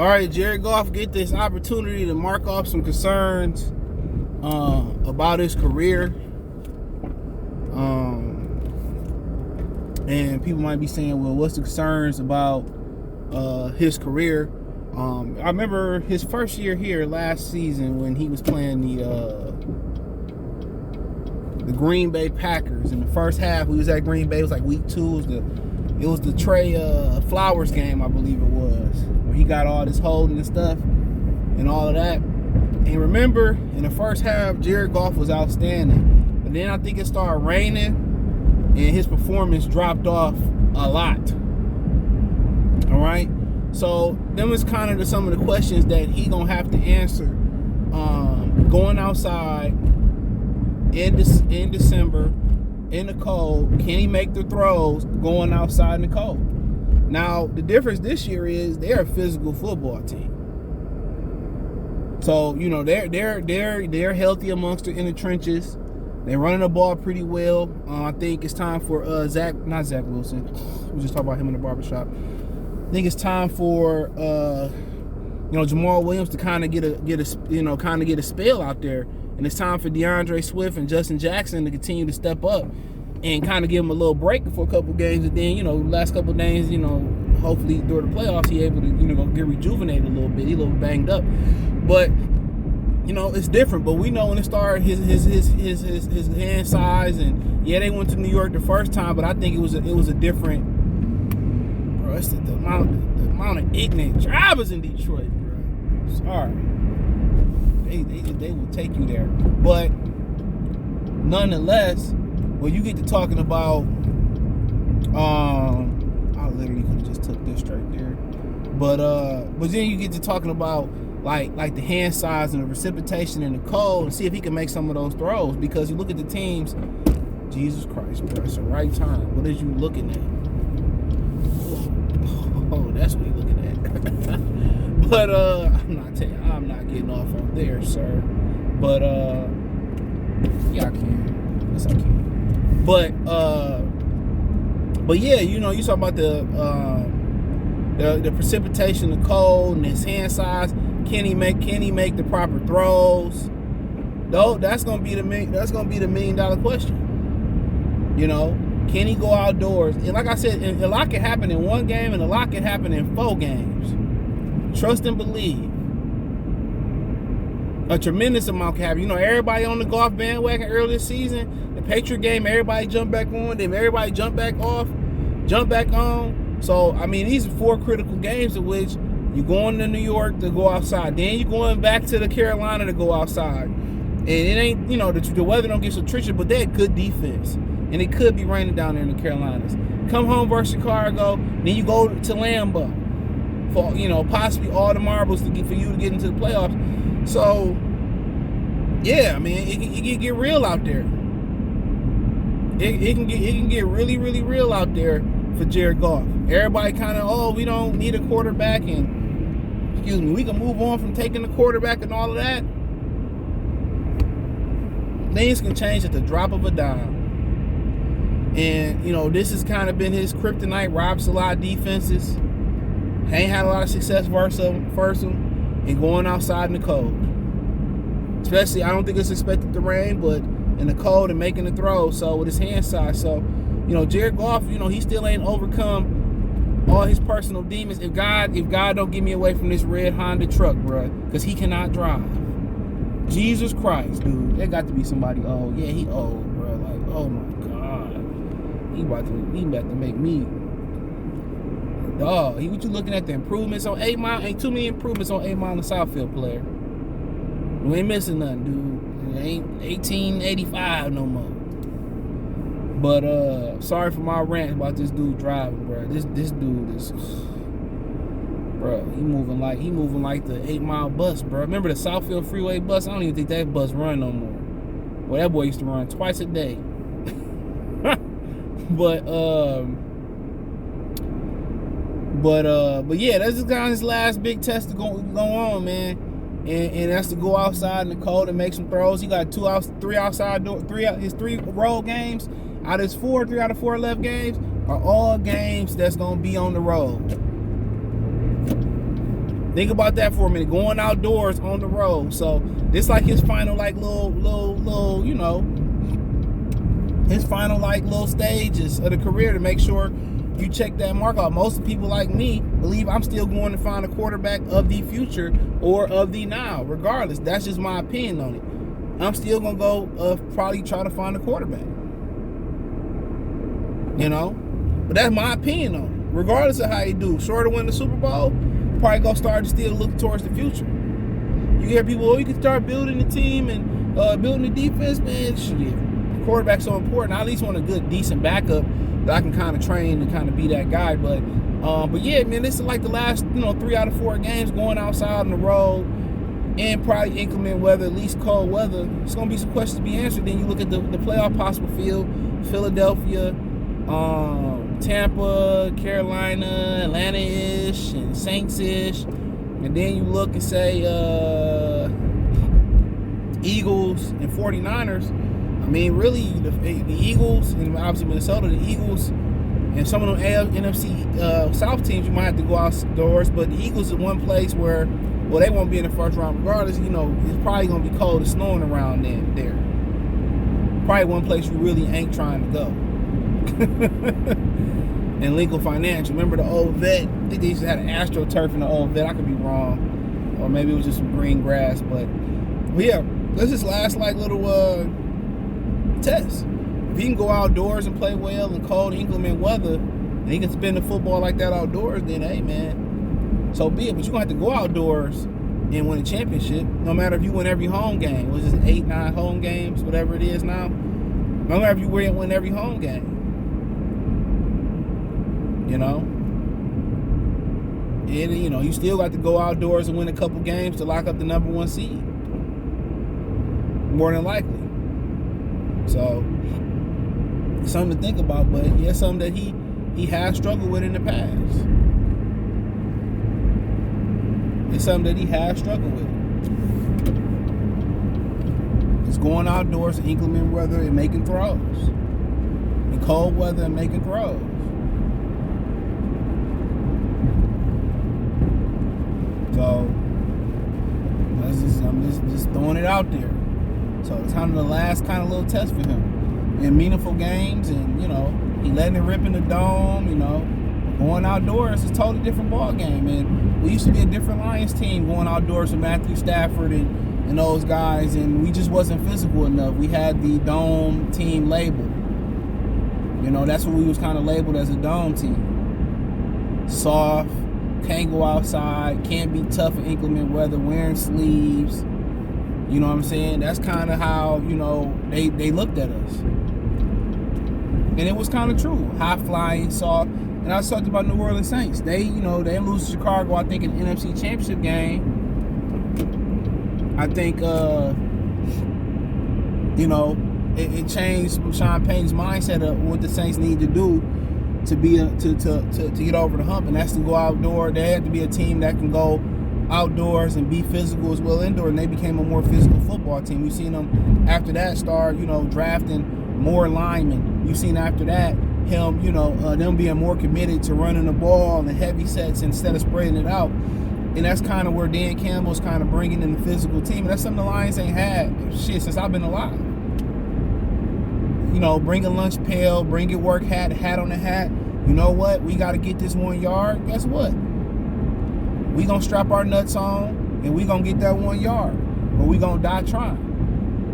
All right, Jared Goff get this opportunity to mark off some concerns about his career. And people might be saying, well, what's the concerns about his career? I remember his first year here last season when he was playing the Green Bay Packers. In the first half, we was at Green Bay. It was like week 2. It was the Trey Flowers game, I believe it was, where he got all this holding and stuff and all of that. And remember, in the first half, Jared Goff was outstanding. But then I think it started raining, and his performance dropped off a lot. All right? So, them was kind of some of the questions that he going to have to answer going outside in December in the cold. Can he make the throws going outside in the cold? Now, the difference this year is they're a physical football team. So, you know, they're healthy amongst in the trenches. They're running the ball pretty well. I think it's time for Zach Wilson. We just talked about him in the barbershop. I think it's time for Jamal Williams to kind of get a spell out there. And it's time for DeAndre Swift and Justin Jackson to continue to step up and kind of give him a little break for a couple games. And then, last couple of days, hopefully during the playoffs, he able to, go get rejuvenated a little bit. He a little banged up. But, it's different. But we know when it started, his hand size. And, yeah, they went to New York the first time. But I think it was a different, bro, it's the amount of ignorant drivers in Detroit, bro. Sorry. They will take you there. But nonetheless, when you get to talking about I literally could have just took this straight there. But then you get to talking about like the hand size and the precipitation and the cold and see if he can make some of those throws. Because you look at the teams, Jesus Christ, bro, it's the right time. What is you looking at? Oh, that's what you're looking at. But I'm not getting off on there, sir. But yeah, I can. Yes, I can. But yeah, you talk about the precipitation, the cold, and his hand size. Can he make the proper throws? Though that's gonna be the $1 million question. Can he go outdoors? And like I said, a lot can happen in one game, and a lot can happen in 4 games. Trust and believe. A tremendous amount can happen. Everybody on the Goff bandwagon earlier this season, the Patriot game, everybody jumped back on, then everybody jumped back off, jumped back on. So, these are 4 critical games in which you're going to New York to go outside. Then you're going back to the Carolina to go outside. And it ain't, the weather don't get so treacherous, but they're good defense. And it could be raining down there in the Carolinas. Come home versus Chicago, then you go to Lambeau for, possibly all the marbles for you to get into the playoffs. So, yeah, it can get real out there. It can get really, really real out there for Jared Goff. Everybody kind of, we don't need a quarterback, and we can move on from taking the quarterback and all of that. Things can change at the drop of a dime. And, this has kind of been his kryptonite, robs a lot of defenses. Ain't had a lot of success versus him, and going outside in the cold. Especially, I don't think it's expected to rain, but in the cold and making the throw. So with his hand size, so Jared Goff, he still ain't overcome all his personal demons. If God don't get me away from this red Honda truck, bro, because he cannot drive. Jesus Christ, dude, there got to be somebody old. Yeah, he old, bro. Like, oh my God, he about to make me. Dog, what you looking at? The improvements on 8 Mile? Ain't too many improvements on 8 Mile and Southfield, player. We ain't missing nothing, dude. It ain't 1885 no more. But sorry for my rant about this dude driving, bro. This dude is, bro. He moving like the 8 Mile bus, bro. Remember the Southfield Freeway bus? I don't even think that bus run no more. Well, that boy used to run twice a day. But yeah, that's kind of his last big test to go on, man. And that's to go outside in the cold and make some throws. He got 3 outside door, his 3 road games. Out of his 3 out of 4 left games are all games that's gonna be on the road. Think about that for a minute. Going outdoors on the road. So this like his final like little, you know, his final like little stages of the career to make sure you check that mark out. Most people like me believe I'm still going to find a quarterback of the future or of the now, regardless. That's just my opinion on it. I'm still going to go probably try to find a quarterback. You know? But that's my opinion on it. Regardless of how you do. Short of winning the Super Bowl, probably going to start to still look towards the future. You hear people, oh, you can start building the team and building the defense. Man, shit. Quarterback's so important. I at least want a good, decent backup that I can kind of train and kind of be that guy. But yeah, man, this is like the last, 3 out of 4 games going outside on the road and probably inclement weather, at least cold weather. It's going to be some questions to be answered. Then you look at the playoff possible field: Philadelphia, Tampa, Carolina, Atlanta-ish, and Saints-ish. And then you look and say Eagles and 49ers. I mean, really, the Eagles and obviously Minnesota, the Eagles and some of them NFC South teams, you might have to go outdoors. But the Eagles is one place where, well, they won't be in the first round regardless. It's probably going to be cold and snowing around there. Probably one place you really ain't trying to go. And Lincoln Financial. Remember the old vet? I think they used to have an AstroTurf in the old vet. I could be wrong. Or maybe it was just some green grass. But yeah, let's just last like little test. If he can go outdoors and play well in cold, inclement weather, and he can spin the football like that outdoors, then hey, man, so be it. But you're going to have to go outdoors and win a championship, no matter if you win every home game. Was it 8, 9 home games, whatever it is now? No matter if you win every home game. And, you still got to go outdoors and win a couple games to lock up the number 1 seed. More than likely. So, it's something to think about, but yeah, something that he has struggled with in the past. It's something that he has struggled with. It's going outdoors in inclement weather and making throws. In cold weather and making throws. So, I'm just throwing it out there. So it's kind of the last kind of little test for him in meaningful games, and he letting it rip in the dome. Going outdoors is a totally different ball game. And we used to be a different Lions team going outdoors with Matthew Stafford and those guys, and we just wasn't physical enough. We had the dome team label. That's what we was kind of labeled as, a dome team. Soft, can't go outside, can't be tough in inclement weather, wearing sleeves. You know what I'm saying? That's kind of how, they looked at us. And it was kind of true. High flying, soft. And I was talking about New Orleans Saints. They lose to Chicago, I think, in the NFC Championship game. I think, it changed Sean Payton's mindset of what the Saints need to do to be to get over the hump, and that's to go outdoor. They had to be a team that can go outdoors and be physical as well indoor, and they became a more physical football team. You've seen them after that start, drafting more linemen. You've seen after that him, them being more committed to running the ball and heavy sets instead of spreading it out. And that's kind of where Dan Campbell's kind of bringing in the physical team. And that's something the Lions ain't had since I've been alive. Bring a lunch pail, bring your work hat on the hat. You know what? We got to get this 1 yard. Guess what? We going to strap our nuts on and we going to get that 1 yard. Or we going to die trying.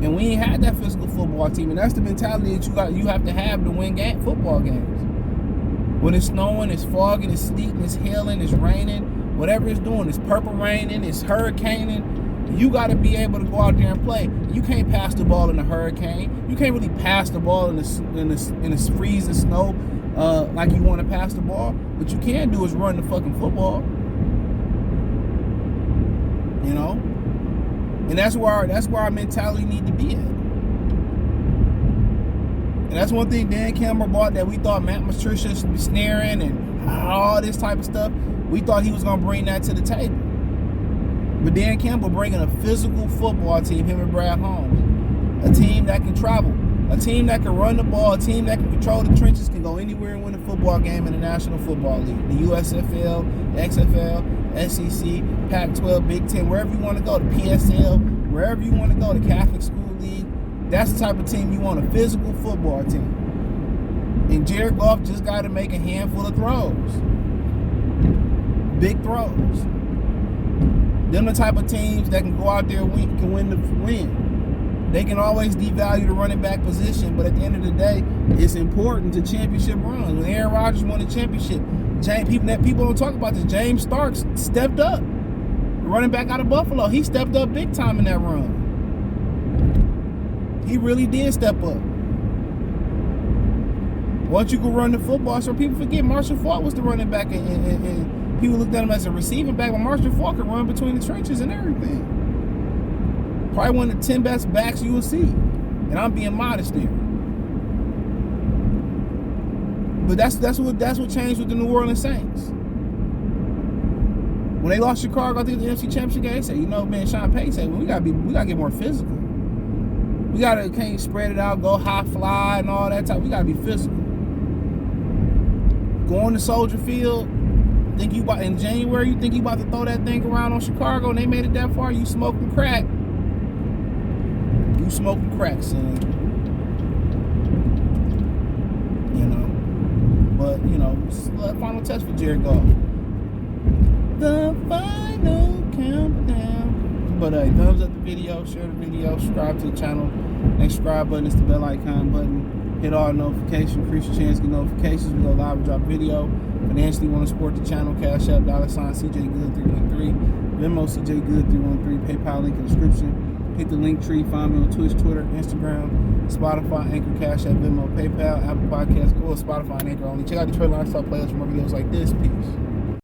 And we ain't had that physical football team. And that's the mentality that you have to have to win football games. When it's snowing, it's fogging, it's sleeting, it's hailing, it's raining, whatever it's doing, it's purple raining, it's hurricaning. You got to be able to go out there and play. You can't pass the ball in a hurricane. You can't really pass the ball in the freezing snow like you want to pass the ball. What you can do is run the fucking football. And that's where our mentality need to be at. And that's one thing Dan Campbell brought that we thought Matt Patricia should be snaring and all this type of stuff. We thought he was going to bring that to the table. But Dan Campbell bringing a physical football team, him and Brad Holmes. A team that can travel. A team that can run the ball, a team that can control the trenches, can go anywhere and win a football game in the National Football League. The USFL, XFL, SEC, Pac-12, Big Ten, wherever you want to go, the PSL, wherever you want to go, the Catholic School League. That's the type of team you want, a physical football team. And Jared Goff just got to make a handful of throws. Big throws. Them the type of teams that can go out there and can win the win. They can always devalue the running back position, but at the end of the day, it's important to championship runs. When Aaron Rodgers won the championship, people don't talk about this. James Starks stepped up. The running back out of Buffalo, he stepped up big time in that run. He really did step up. Once you can run the football, so people forget Marshall Faulk was the running back, and people looked at him as a receiving back, but Marshall Faulk could run between the trenches and everything. Probably one of the 10 best backs you will see. And I'm being modest there. But that's what changed with the New Orleans Saints. When they lost Chicago, I think the NFC Championship game, they said, man, Sean Payton said, we gotta get more physical. We can't spread it out, go high fly and all that type. We gotta be physical. Going to Soldier Field, in January, you think you about to throw that thing around on Chicago and they made it that far, you smoking crack. You smoking crack, son. But, it's the final test for Jared Goff. The final countdown. But thumbs up the video, share the video, subscribe to the channel. Next subscribe button is the bell icon button. Hit all notifications, increase your chance to get notifications. We go live and drop video. Financially want to support the channel, Cash App, $CJGood313, Venmo CJGood313, PayPal link in the description. Hit the link tree, find me on Twitch, Twitter, Instagram, Spotify, Anchor, Cash App, Venmo, PayPal, Apple Podcasts, or Spotify and Anchor only. Check out Detroit Lifestyle Players for more videos like this. Peace.